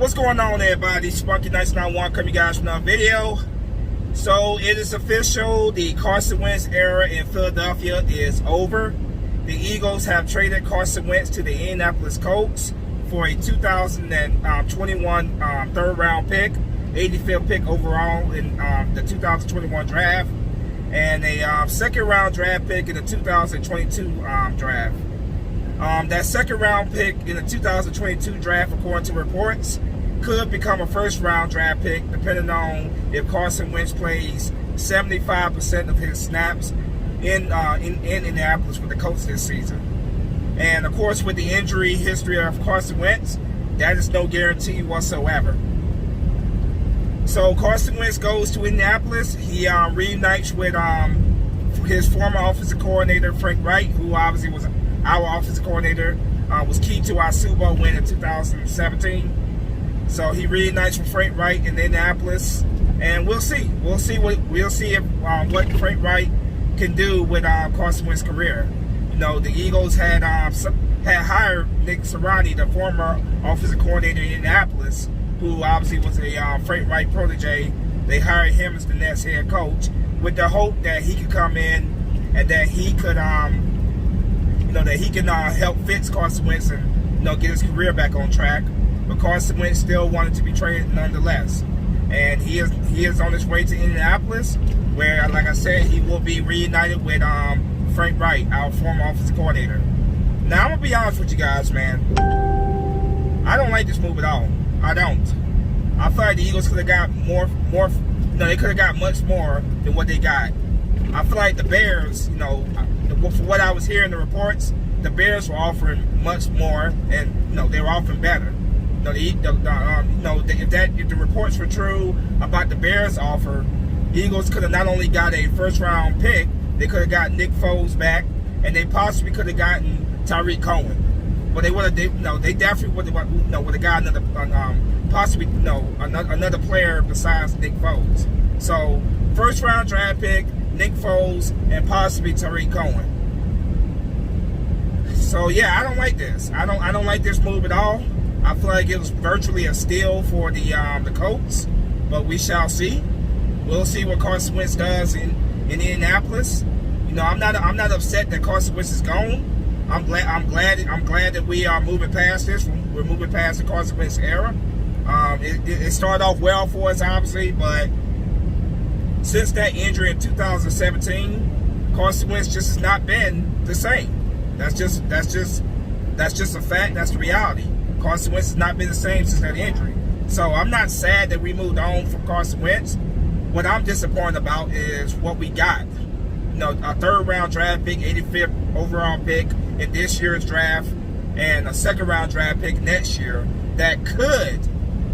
What's going on, everybody? Spunky Nights 91 coming you guys from another video. So it is official, the Carson Wentz era in Philadelphia is over. The Eagles have traded Carson Wentz to the Indianapolis Colts for a 2021 third round pick, 85th pick overall in the 2021 draft, and a second round draft pick in the 2022 draft. That second round pick in the 2022 draft, according to reports, could become a first round draft pick depending on if Carson Wentz plays 75% of his snaps in Indianapolis with the Colts this season. And of course, with the injury history of Carson Wentz, that is no guarantee whatsoever. So Carson Wentz goes to Indianapolis. He reunites with his former offensive coordinator, Frank Reich, who obviously was our offensive coordinator, was key to our Super Bowl win in 2017. So he reunites with Frank Reich in Indianapolis, and we'll see. We'll see what Frank Reich can do with Carson Wentz's career. You know, the Eagles had hired Nick Sirianni, the former offensive coordinator in Indianapolis, who obviously was a Frank Reich protege. They hired him as the next head coach with the hope that he could come in and that he could, that he can help fix Carson Wentz and get his career back on track. But Carson Wentz still wanted to be traded nonetheless, and he is on his way to Indianapolis, where, like I said, he will be reunited with Frank Reich, our former offensive coordinator. Now I'm gonna be honest with you guys, man. I don't like this move at all. I don't. I feel like the Eagles could have got more. They could have got much more than what they got. I feel like the Bears, for what I was hearing in the reports, the Bears were offering much more, and they were offering better. If the reports were true about the Bears offer, Eagles could have not only got a first round pick, they could have got Nick Foles back, and they possibly could have gotten Tariq Cohen. But they would have, they definitely would have got another, another player besides Nick Foles. So first round draft pick, Nick Foles, and possibly Tariq Cohen. So yeah, I don't like this. I don't like this move at all. I feel like it was virtually a steal for the Colts, but we shall see. We'll see what Carson Wentz does in Indianapolis. I'm not upset that Carson Wentz is gone. I'm glad that we are moving past this. We're moving past the Carson Wentz era. It started off well for us, obviously, but since that injury in 2017, Carson Wentz just has not been the same. That's just a fact. That's the reality. Carson Wentz has not been the same since that injury. So I'm not sad that we moved on from Carson Wentz. What I'm disappointed about is what we got. A third round draft pick, 85th overall pick in this year's draft, and a second round draft pick next year that could,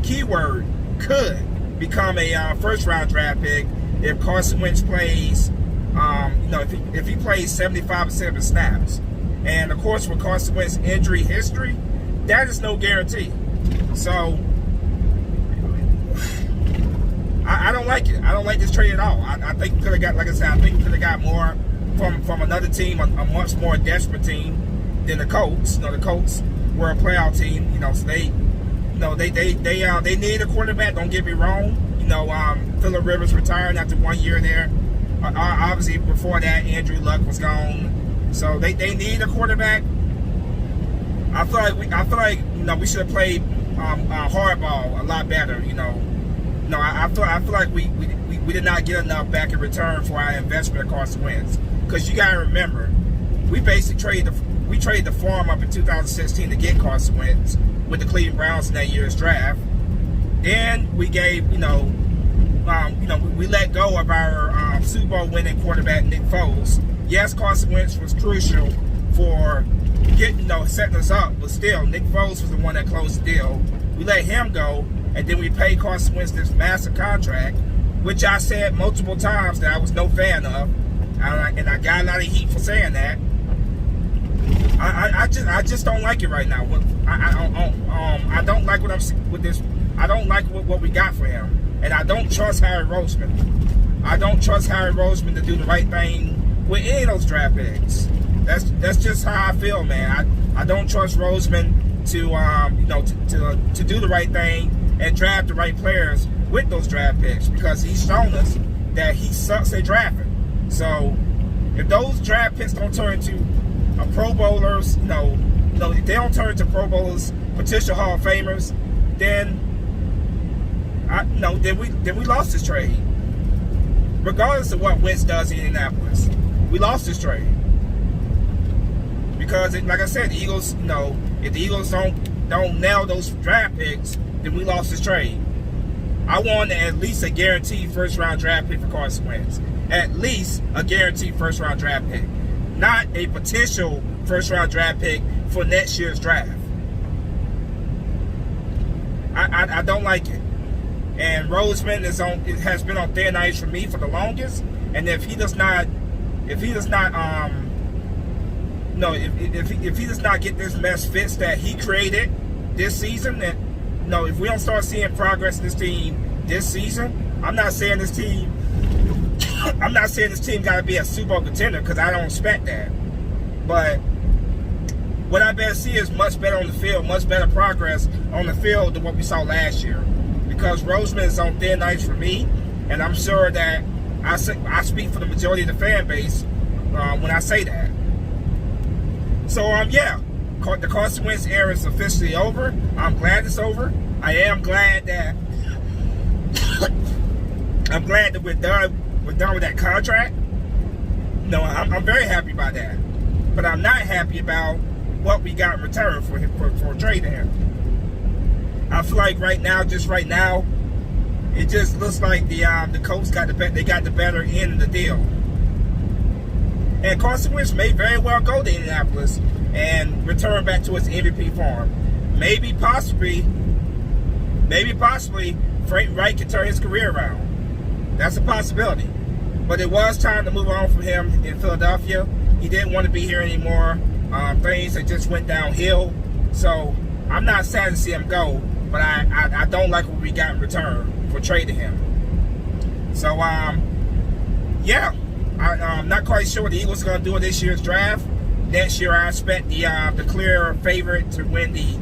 keyword, could become a first round draft pick if Carson Wentz plays, if he plays 75% of his snaps. And of course, with Carson Wentz's injury history, that is no guarantee. So I don't like it. I don't like this trade at all. I think we could have got, like I said, I think we could have got more from another team, a much more desperate team than the Colts. The Colts were a playoff team. So they need a quarterback. Don't get me wrong. Phillip Rivers retired after 1 year there. Obviously, before that, Andrew Luck was gone. So they need a quarterback. I feel like we should have played hardball a lot better. I feel like we did not get enough back in return for our investment in Carson Wentz. Because you gotta remember, we basically traded the farm up in 2016 to get Carson Wentz with the Cleveland Browns in that year's draft. Then we gave we let go of our Super Bowl winning quarterback Nick Foles. Yes, Carson Wentz was crucial for setting us up, but still, Nick Foles was the one that closed the deal. We let him go, and then we paid Carson Wentz this massive contract, which I said multiple times that I was no fan of, and I got a lot of heat for saying that. I just don't like it right now. I don't like what I'm with this. I don't like what we got for him, and I don't trust Harry Roseman. I don't trust Harry Roseman to do the right thing with any of those draft picks. That's just how I feel, man. I don't trust Roseman to do the right thing and draft the right players with those draft picks, because he's shown us that he sucks at drafting. So if those draft picks don't turn into Pro Bowlers, if they don't turn into Pro Bowlers, potential Hall of Famers, then we lost this trade. Regardless of what Wentz does in Indianapolis, we lost this trade. Because, like I said, the Eagles, if the Eagles don't nail those draft picks, then we lost this trade. I want at least a guaranteed first-round draft pick for Carson Wentz. At least a guaranteed first-round draft pick. Not a potential first-round draft pick for next year's draft. I don't like it. And Roseman has been on thin ice for me for the longest. And if he does not get this mess fixed that he created this season, that if we don't start seeing progress in this team this season, I'm not saying this team got to be a Super Bowl contender, because I don't expect that. But what I better see is much better on the field, much better progress on the field than what we saw last year. Because Roseman is on thin ice for me, and I'm sure that I speak for the majority of the fan base when I say that. So, the Carson Wentz era is officially over. I'm glad it's over. I am glad that we're done with that contract. I'm very happy about that. But I'm not happy about what we got in return for trading him. I feel like right now, it just looks like the Colts got the better end of the deal. And Carson Wentz may very well go to Indianapolis and return back to his MVP form. Maybe possibly, Frank Reich can turn his career around. That's a possibility. But it was time to move on from him in Philadelphia. He didn't want to be here anymore. Things that just went downhill. So I'm not sad to see him go, but I don't like what we got in return for trading him. So I'm not quite sure what the Eagles are going to do in this year's draft. Next year, I expect the clear favorite to win the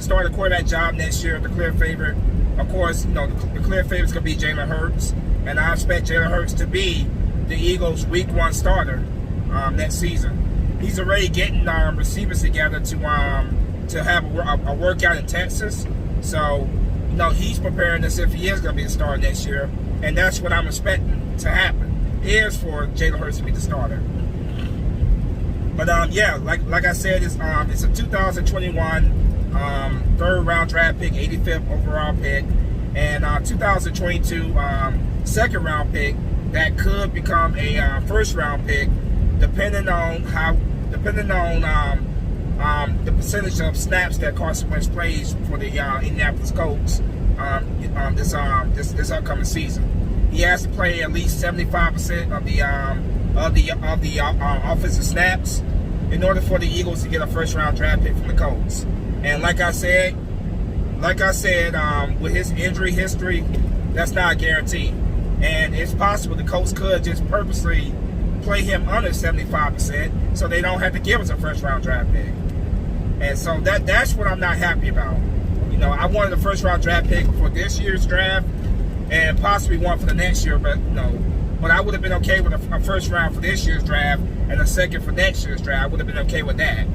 start the quarterback job next year. The clear favorite, of course, the clear favorite is going to be Jalen Hurts, and I expect Jalen Hurts to be the Eagles' Week 1 starter next season. He's already getting receivers together to have a workout in Texas. So, he's preparing as if he is going to be the starter next year, and that's what I'm expecting to happen. Is for Jalen Hurts to be the starter. But like I said, it's a 2021 third round draft pick, 85th overall pick, and 2022 second round pick that could become a first round pick, depending on the percentage of snaps that Carson Wentz plays for the Indianapolis Colts this upcoming season. He has to play at least 75% of the offensive snaps in order for the Eagles to get a first-round draft pick from the Colts. And like I said, with his injury history, that's not a guarantee. And it's possible the Colts could just purposely play him under 75%, so they don't have to give us a first-round draft pick. And so that's what I'm not happy about. I wanted a first-round draft pick for this year's draft, and possibly one for the next year, but But I would have been okay with a first round for this year's draft and a second for next year's draft. I would have been okay with that.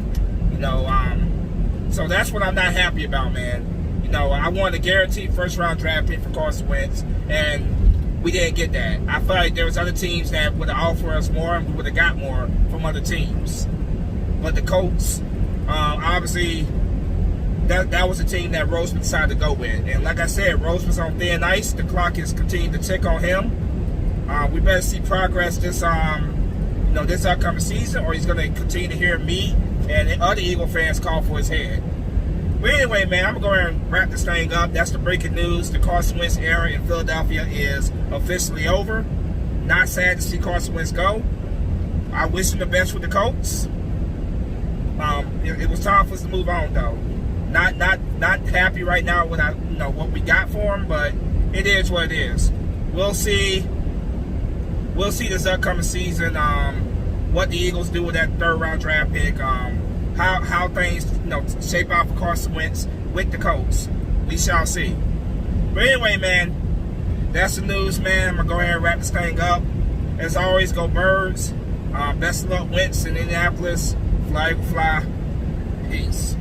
So that's what I'm not happy about, man. I wanted a guaranteed first round draft pick for Carson Wentz, and we didn't get that. I feel like there was other teams that would have offered us more, and we would have got more from other teams. But the Colts, obviously, that was the team that Roseman decided to go with. And like I said, Roseman's on thin ice. The clock is continuing to tick on him. We better see progress this upcoming season, or he's going to continue to hear me and other Eagle fans call for his head. But anyway, man, I'm going to go ahead and wrap this thing up. That's the breaking news. The Carson Wentz era in Philadelphia is officially over. Not sad to see Carson Wentz go. I wish him the best with the Colts. It was time for us to move on, though. Not happy right now with what we got for him, but it is what it is. We'll see this upcoming season what the Eagles do with that third round draft pick. How things shape out for Carson Wentz with the Colts. we shall see. But anyway, man, that's the news, man. I'm going to go ahead and wrap this thing up. As always, go Birds. Best of luck, Wentz in Indianapolis. Fly, fly. Peace.